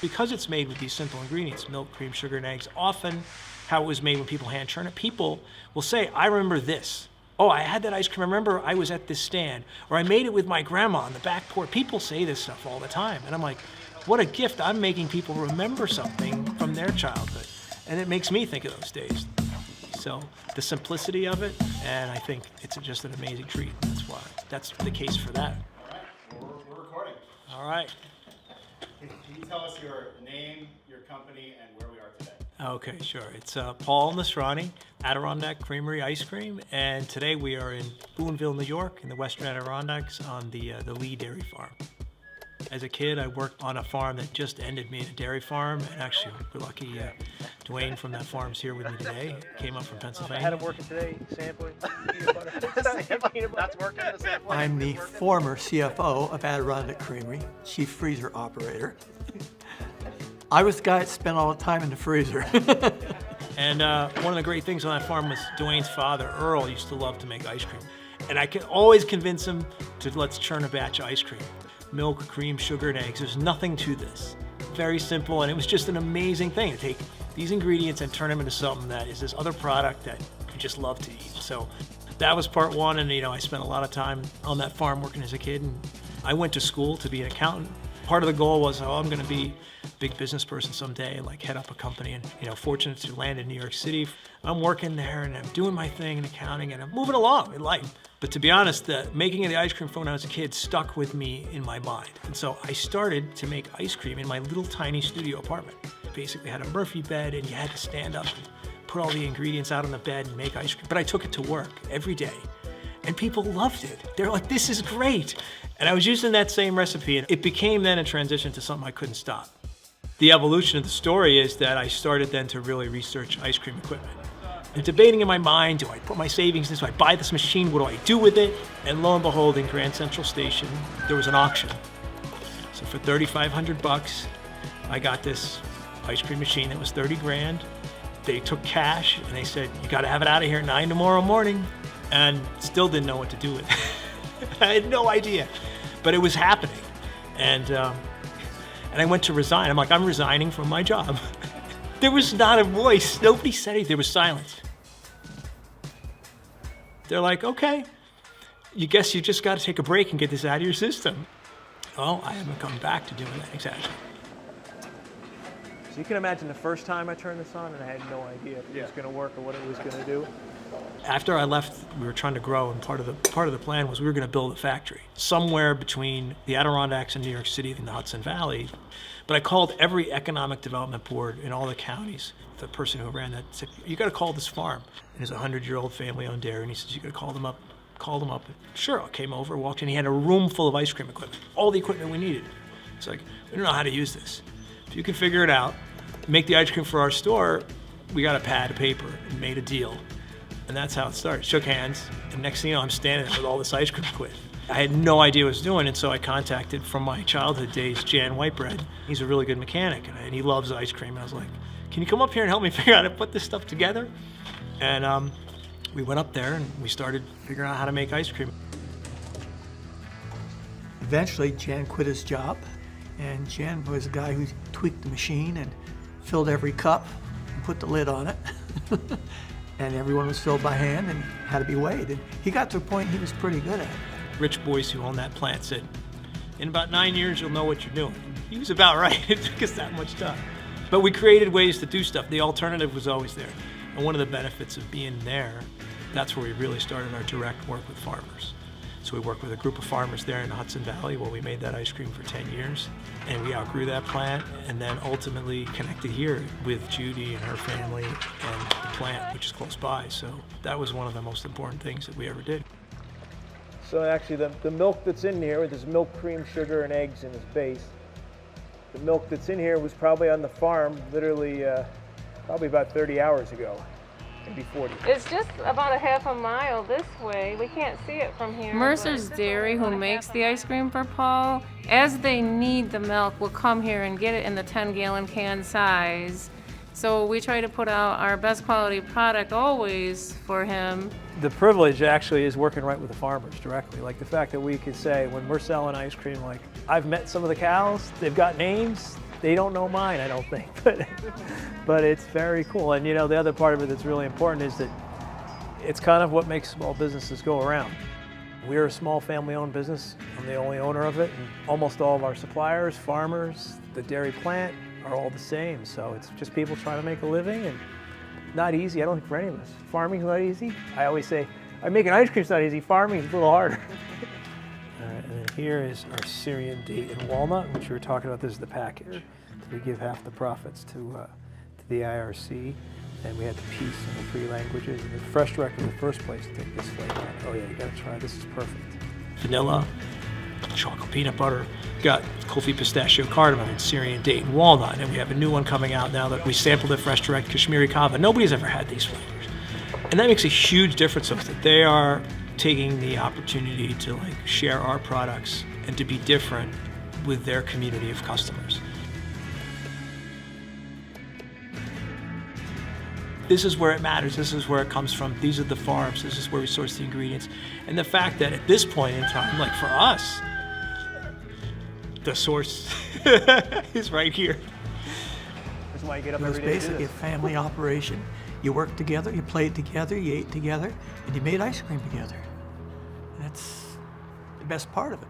Because it's made with these simple ingredients, milk, cream, sugar, and eggs, often how it was made when people hand churn it, people will say, I remember this. Oh, I had that ice cream. I remember I was at this stand. Or I made it with my grandma on the back porch. People say this stuff all the time. And I'm like, what a gift. I'm making people remember something from their childhood. And it makes me think of those days. So the simplicity of it, and I think it's just an amazing treat. That's the case for that. All right, we're recording. All right. Can you tell us your name, your company, and where we are today? Okay, sure. It's Paul Nasrani, Adirondack Creamery Ice Cream, and today we are in Boonville, New York, in the Western Adirondacks on the Lee Dairy Farm. As a kid, I worked on a farm that just ended being a dairy farm, and actually, we're lucky Dwayne from that farm's here with me today. Came up from Pennsylvania. I had him working today, sampling peanut butter. That's working, the sampling. I'm the former CFO of Adirondack Creamery, chief freezer operator. I was the guy that spent all the time in the freezer. And one of the great things on that farm was Dwayne's father, Earl, used to love to make ice cream. And I could always convince him to let's churn a batch of ice cream. Milk, cream, sugar, and eggs. There's nothing to this. Very simple, and it was just an amazing thing to take these ingredients and turn them into something that is this other product that you just love to eat. So that was part one, and I spent a lot of time on that farm working as a kid, and I went to school to be an accountant. Part of the goal was, I'm going to be a big business person someday, like head up a company, and fortunate to land in New York City. I'm working there, and I'm doing my thing in accounting, and I'm moving along in life. But to be honest, the making of the ice cream from when I was a kid stuck with me in my mind. And so I started to make ice cream in my little tiny studio apartment. Basically had a Murphy bed, and you had to stand up and put all the ingredients out on the bed and make ice cream. But I took it to work every day, and people loved it. They're like, this is great. And I was using that same recipe, and it became then a transition to something I couldn't stop. The evolution of the story is that I started then to really research ice cream equipment. And debating in my mind, do I put my savings in this? Do I buy this machine? What do I do with it? And lo and behold, in Grand Central Station, there was an auction. So for $3,500, I got this ice cream machine that was 30 grand. They took cash, and they said, you gotta have it out of here at 9 tomorrow morning. And still didn't know what to do with it. I had no idea, but it was happening. And I went to resign. I'm like, I'm resigning from my job. There was not a voice. Nobody said anything. There was silence. They're like, okay, you guess you just got to take a break and get this out of your system. Well, I haven't come back to doing that exactly. So you can imagine the first time I turned this on, and I had no idea if it was going to work or what it was going to do. After I left, we were trying to grow, and part of the plan was we were going to build a factory somewhere between the Adirondacks and New York City in the Hudson Valley. But I called every economic development board in all the counties. The person who ran that said, you got to call this farm. And it's a 100-year-old family-owned dairy, and he says, you got to call them up. Called him up. Sure, I came over, walked in. He had a room full of ice cream equipment, all the equipment we needed. It's like, we don't know how to use this. If you can figure it out, make the ice cream for our store, we got a pad of paper and made a deal. And that's how it started. Shook hands, and next thing you know, I'm standing there with all this ice cream equipment. I had no idea what I was doing, and so I contacted, from my childhood days, Jan Whitebread. He's a really good mechanic, and he loves ice cream. And I was like, can you come up here and help me figure out how to put this stuff together? And we went up there, and we started figuring out how to make ice cream. Eventually, Jan quit his job, and Jan was the guy who tweaked the machine and filled every cup and put the lid on it. And everyone was filled by hand and had to be weighed. And he got to a point he was pretty good at it. Rich Boyce, who owned that plant, said, in about 9 years, you'll know what you're doing. He was about right. It took us that much time. But we created ways to do stuff. The alternative was always there. And one of the benefits of being there, that's where we really started our direct work with farmers. So we worked with a group of farmers there in the Hudson Valley where we made that ice cream for 10 years. And we outgrew that plant, and then ultimately connected here with Judy and her family and the plant, which is close by. So that was one of the most important things that we ever did. So actually, the milk that's in here, there's milk, cream, sugar, and eggs in its base. The milk that's in here was probably on the farm literally probably about 30 hours ago. Maybe 40. It's just about a half a mile this way. We can't see it from here. Mercer's Dairy, who makes the ice cream for Paul, as they need the milk, will come here and get it in the 10-gallon can size. So we try to put out our best quality product always for him. The privilege actually is working right with the farmers directly. Like the fact that we could say, when we're selling ice cream, like, I've met some of the cows, they've got names, They don't know mine, I don't think, but it's very cool. And you know, the other part of it that's really important is that it's kind of what makes small businesses go around. We're a small family-owned business. I'm the only owner of it. And almost all of our suppliers, farmers, the dairy plant are all the same. So it's just people trying to make a living, and not easy, I don't think, for any of us. Farming's not easy. I always say, making ice cream's not easy, farming's a little harder. All right, and then here is our Syrian date and walnut, which we were talking about. This is the package. So we give half the profits to the IRC, and we had the peace and the three languages. And the FreshDirect was the first place to take this flavor on. Oh yeah, you gotta try it. This is perfect. Vanilla, chocolate peanut butter, got Kulfi pistachio cardamom, and Syrian date and walnut. And we have a new one coming out now that we sampled at FreshDirect, Kashmiri Kava. Nobody's ever had these flavors. And that makes a huge difference of that they are taking the opportunity to like share our products and to be different with their community of customers. This is where it matters. This is where it comes from. These are the farms. This is where we source the ingredients. And the fact that at this point in time, like for us, the source is right here. That's why you get up It was every day to do basically a this. family operation. You worked together, you played together, you ate together, and you made ice cream together. And that's the best part of it.